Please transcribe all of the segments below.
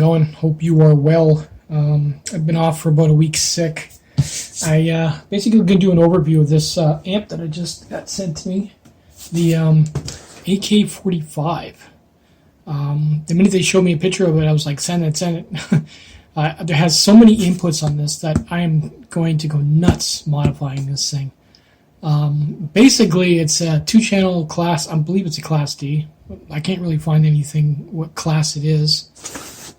going? Hope you are well. I've been off for about a week sick. I basically going to do an overview of this amp that I just got sent to me, the AK45. The minute they showed me a picture of it, I was like, send it. There has so many inputs on this that I am going to go nuts modifying this thing. Basically, it's a 2-channel class. I believe it's a Class D. I can't really find anything what class it is.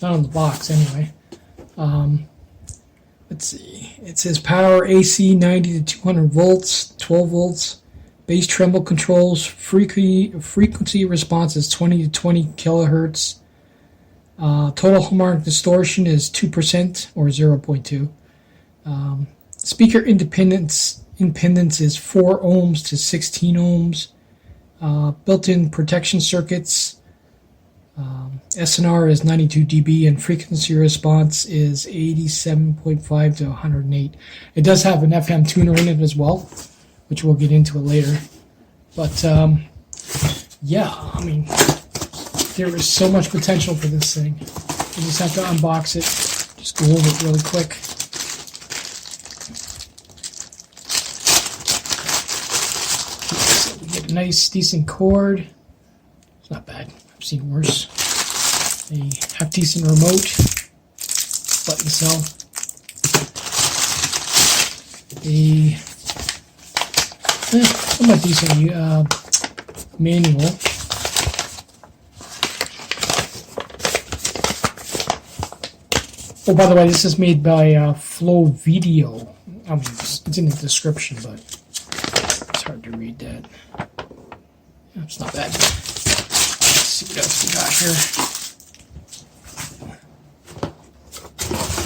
Not on the box, anyway. Let's see. It says power AC 90 to 200 volts, 12 volts. Bass treble controls. Frequency response is 20 to 20 kilohertz. Total harmonic distortion is 2% or 0.2. Speaker impedance is 4 ohms to 16 ohms. Built-in protection circuits. SNR is 92 dB and frequency response is 87.5 to 108. It does have an FM tuner in it as well, which we'll get into it later. But yeah, I mean, there is so much potential for this thing. You just have to unbox it, just go over it really quick. So we get a nice, decent cord. It's not bad. I've seen worse. A half-decent remote, button cell. A somewhat decent manual. Oh, by the way, this is made by FLoveedio. I mean, it's in the description, but it's hard to read that. It's not bad. Let's see what else we got here.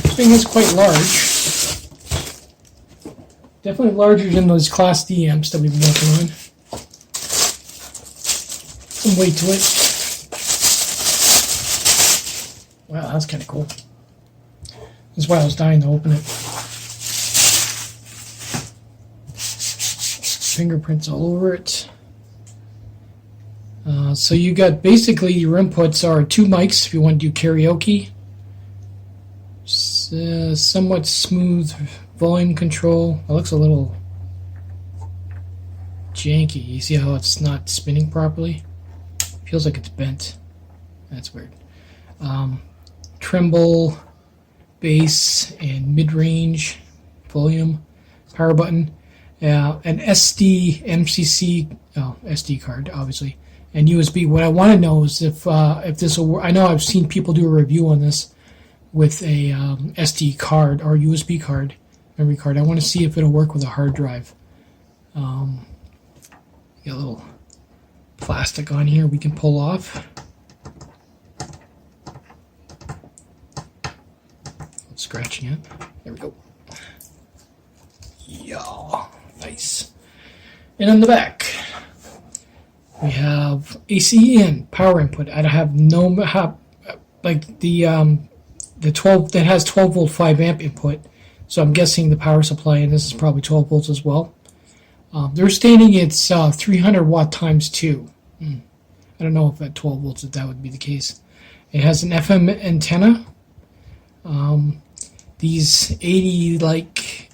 This thing is quite large. Definitely larger than those Class D amps that we've been working on. Some weight to it. Wow, that's kind of cool. That's why I was dying to open it. Fingerprints all over it. So you got basically your inputs are 2 mics if you want to do karaoke. Somewhat smooth volume control. It looks a little janky. You see how it's not spinning properly? Feels like it's bent. That's weird. Tremble, bass, and mid-range volume. Power button. An SD MCC SD card, obviously, and USB. What I want to know is if this will work. I know I've seen people do a review on this with a SD card or USB card, memory card. I want to see if it'll work with a hard drive. Got a little plastic on here we can pull off. Scratching it. There we go. Yeah, nice. And on the back, we have AC in, power input. I have no like the 12 that has 12 volt 5 amp input. So I'm guessing the power supply in this is probably 12 volts as well. They're stating it's 300 watt times 2. I don't know if at 12 volts that would be the case. It has an FM antenna. These 80 like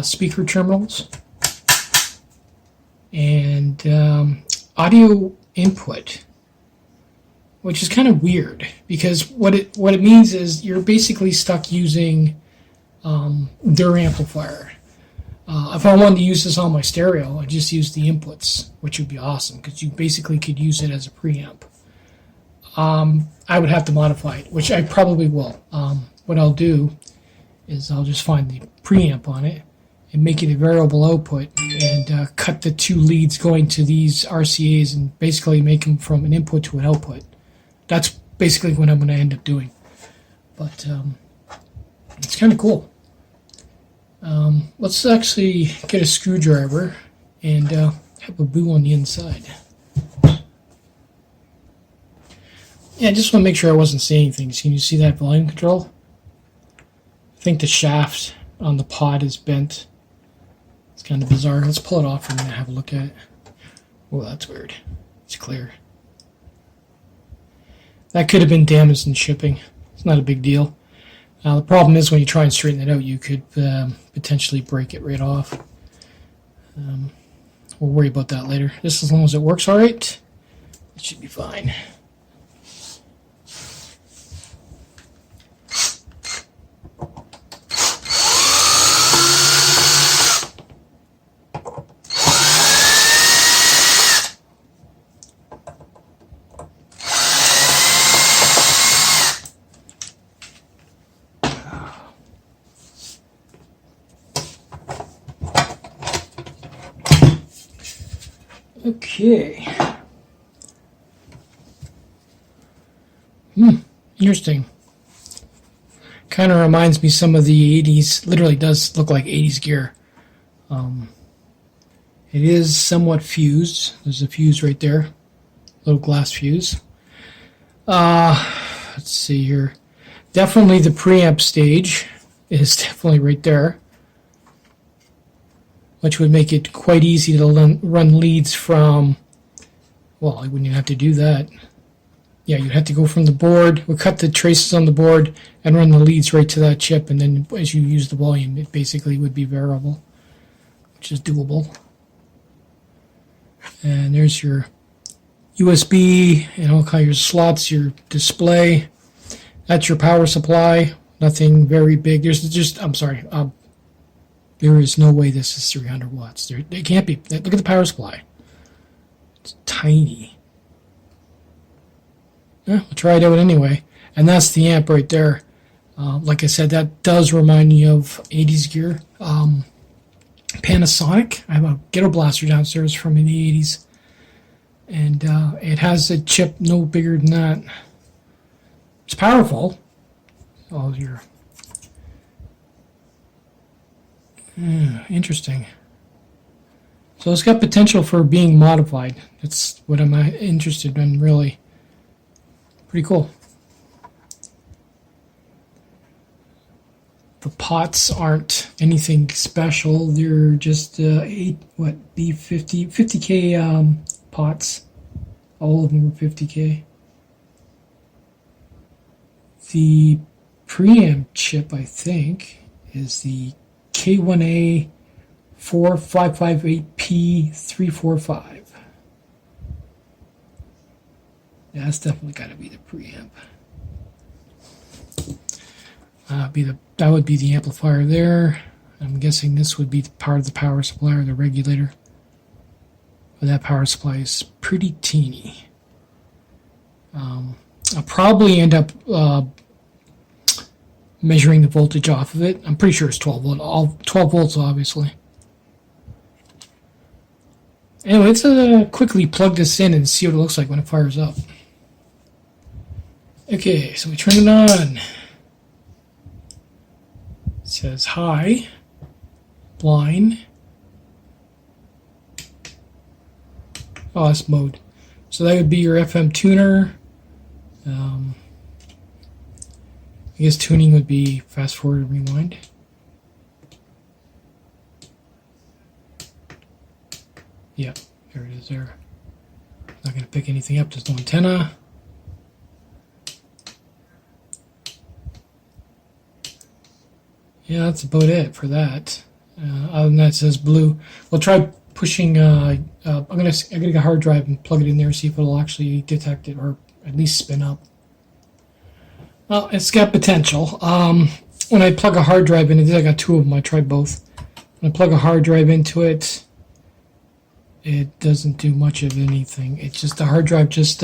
speaker terminals and audio input, which is kind of weird because what it means is you're basically stuck using their amplifier. If I wanted to use this on my stereo, I'd just use the inputs, which would be awesome because you basically could use it as a preamp. I would have to modify it, which I probably will. What I'll do is I'll just find the preamp on it and make it a variable output and cut the 2 leads going to these RCAs and basically make them from an input to an output. That's basically what I'm going to end up doing. But it's kind of cool. Let's actually get a screwdriver and have a boo on the inside. Yeah, I just want to make sure I wasn't saying things. Can you see that volume control? I think the shaft on the pod is bent. It's kind of bizarre. Let's pull it off and have a look at it. Oh, that's weird. It's clear. That could have been damaged in shipping. It's not a big deal. The problem is when you try and straighten it out, you could potentially break it right off. We'll worry about that later. Just as long as it works all right, it should be fine. Okay. Interesting. Kind of reminds me some of the 80s. Literally does look like 80s gear. It is somewhat fused. There's a fuse right there. Little glass fuse. Let's see here. Definitely the preamp stage is definitely right there, which would make it quite easy to run leads from, well, I wouldn't even have to do that. Yeah, you'd have to go from the board, we'll cut the traces on the board and run the leads right to that chip, and then as you use the volume, it basically would be variable, which is doable. And there's your USB and all kinds of slots, your display. That's your power supply, nothing very big. There's just, I'm sorry, there is no way this is 300 watts. It can't be. Look at the power supply. It's tiny. Yeah, we'll try it out anyway. And that's the amp right there. Like I said, that does remind me of 80s gear. Panasonic. I have a ghetto blaster downstairs from in the 80s. And it has a chip no bigger than that. It's powerful. All your... interesting. So it's got potential for being modified. That's what I'm interested in, really. Pretty cool. The pots aren't anything special. They're just B50K pots. All of them are 50K. The preamp chip, I think, is the K1A 4558P345. Yeah, that's definitely got to be the preamp. That would be the amplifier there. I'm guessing this would be part of the power supply or the regulator. But that power supply is pretty teeny. I'll probably end up measuring the voltage off of it. I'm pretty sure it's 12 volt. All 12 volts, obviously. Anyway, let's quickly plug this in and see what it looks like when it fires up. Okay, so we turn it on. It says high, line. Oh, that's mode. So that would be your FM tuner. I guess tuning would be fast forward and rewind. Yeah, there it is there. Not going to pick anything up, there's no antenna. Yeah, that's about it for that. Other than that, it says blue. We'll try pushing, I'm gonna get a hard drive and plug it in there and see if it'll actually detect it or at least spin up. Well, it's got potential. When I plug a hard drive in, I got two of them, I tried both. When I plug a hard drive into it, it doesn't do much of anything. It's just the hard drive just,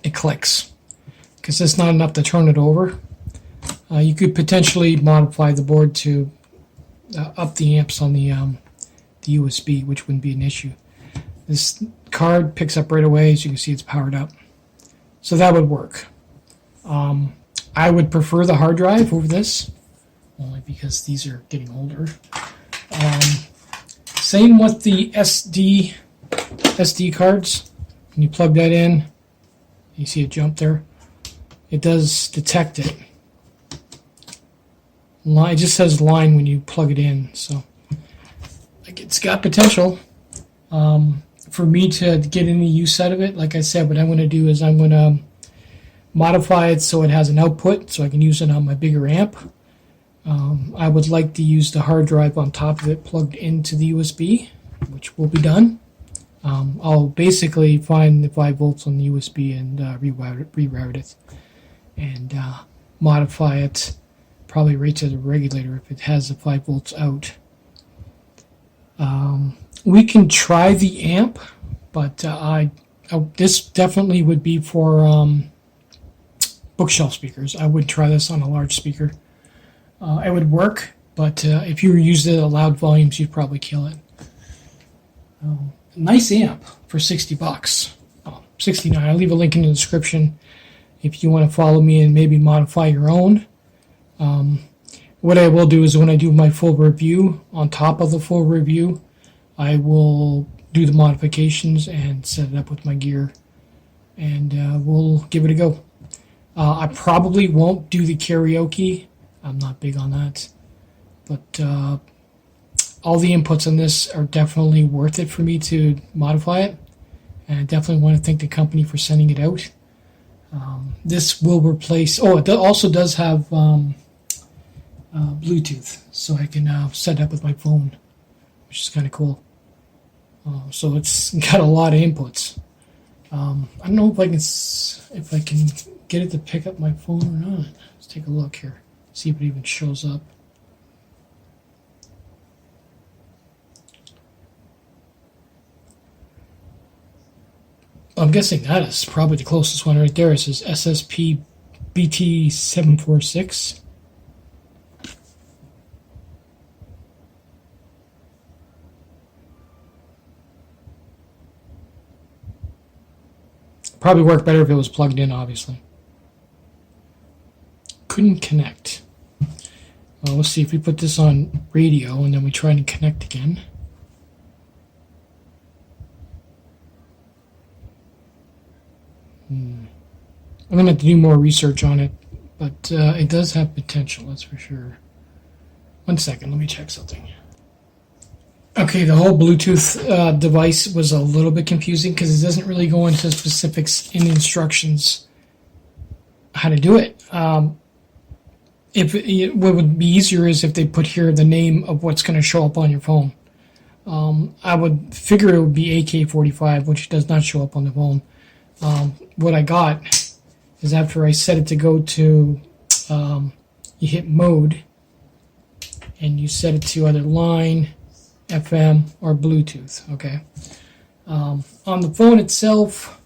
it clicks. Because it's not enough to turn it over. You could potentially modify the board to up the amps on the USB, which wouldn't be an issue. This card picks up right away. As you can see, it's powered up. So that would work. I would prefer the hard drive over this, only because these are getting older. Same with the SD cards. When you plug that in, you see it jump there. It does detect it. It just says line when you plug it in, so it's got potential. For me to get any use out of it, like I said, what I'm going to do is I'm going to modify it so it has an output so I can use it on my bigger amp. I would like to use the hard drive on top of it plugged into the USB, which will be done. I'll basically find the 5 volts on the USB and reroute it and modify it probably right to the regulator if it has the 5 volts out. We can try the amp, but this definitely would be for bookshelf speakers. I would try this on a large speaker. It would work, but if you were using it at loud volumes, you'd probably kill it. Nice amp for $60. Oh, $69. I'll leave a link in the description if you want to follow me and maybe modify your own. What I will do is when I do my full review, on top of the full review, I will do the modifications and set it up with my gear, and we'll give it a go. I probably won't do the karaoke. I'm not big on that, but all the inputs on this are definitely worth it for me to modify it, and I definitely want to thank the company for sending it out. This will replace, it also does have Bluetooth, so I can set it up with my phone, which is kind of cool. So it's got a lot of inputs. I don't know if I can get it to pick up my phone or not. Let's take a look here, see if it even shows up. I'm guessing that is probably the closest one right there. It says SSP BT746. Probably work better if it was plugged in, obviously. Couldn't connect. Well, let's see if we put this on radio and then we try and connect again. I'm going to have to do more research on it, but it does have potential, that's for sure. 1 second, let me check something. Okay, the whole Bluetooth device was a little bit confusing because it doesn't really go into specifics in the instructions how to do it. What would be easier is if they put here the name of what's going to show up on your phone. I would figure it would be AK45, which does not show up on the phone. What I got is after I set it to go to, you hit mode, and you set it to either line, FM, or Bluetooth, okay? On the phone itself,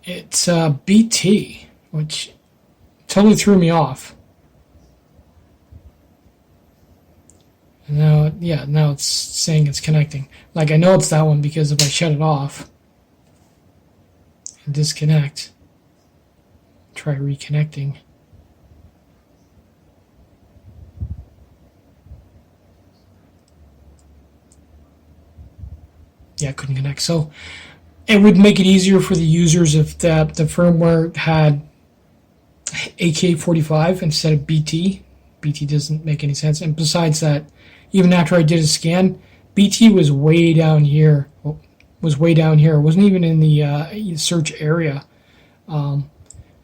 it's BT, which totally threw me off. Now it's saying it's connecting. Like, I know it's that one because if I shut it off and disconnect, try reconnecting. Yeah, I couldn't connect. So it would make it easier for the users if the firmware had AK45 instead of BT. BT doesn't make any sense. And besides that, even after I did a scan, BT was way down here. It wasn't even in the search area. I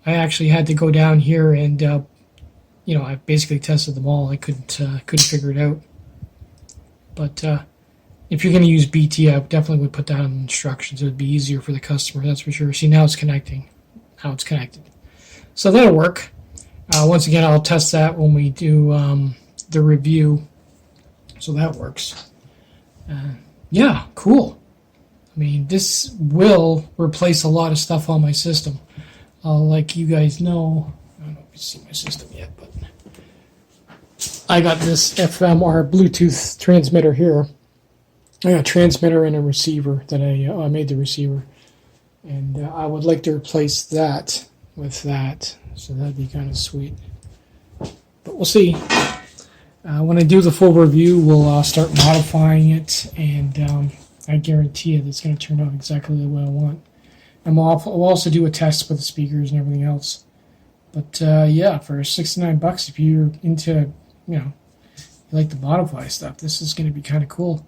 actually had to go down here and, I basically tested them all. I couldn't figure it out. But if you're going to use BT, I definitely would put that in the instructions. It would be easier for the customer, that's for sure. See, now it's connecting. Now it's connected. So that'll work. Once again, I'll test that when we do the review. So that works. Yeah, cool. I mean, this will replace a lot of stuff on my system. Like you guys know, I don't know if you see my system yet, but I got this FM or Bluetooth transmitter here. I got a transmitter and a receiver that I made the receiver. And I would like to replace that with that. So that'd be kind of sweet. But we'll see. When I do the full review, we'll start modifying it, and I guarantee you that it's going to turn out exactly the way I want. And we'll also do a test with the speakers and everything else. But yeah, for $69, if you're into, you like to modify stuff, this is going to be kind of cool.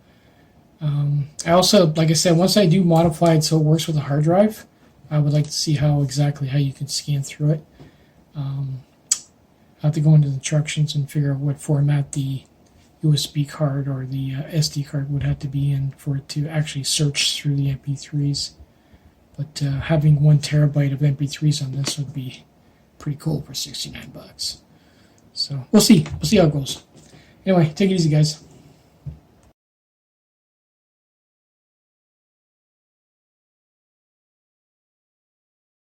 I also, like I said, once I do modify it so it works with a hard drive, I would like to see exactly how you can scan through it. I have to go into the instructions and figure out what format the USB card or the SD card would have to be in for it to actually search through the MP3s. But having 1 terabyte of MP3s on this would be pretty cool for $69. So we'll see. We'll see how it goes. Anyway, take it easy, guys.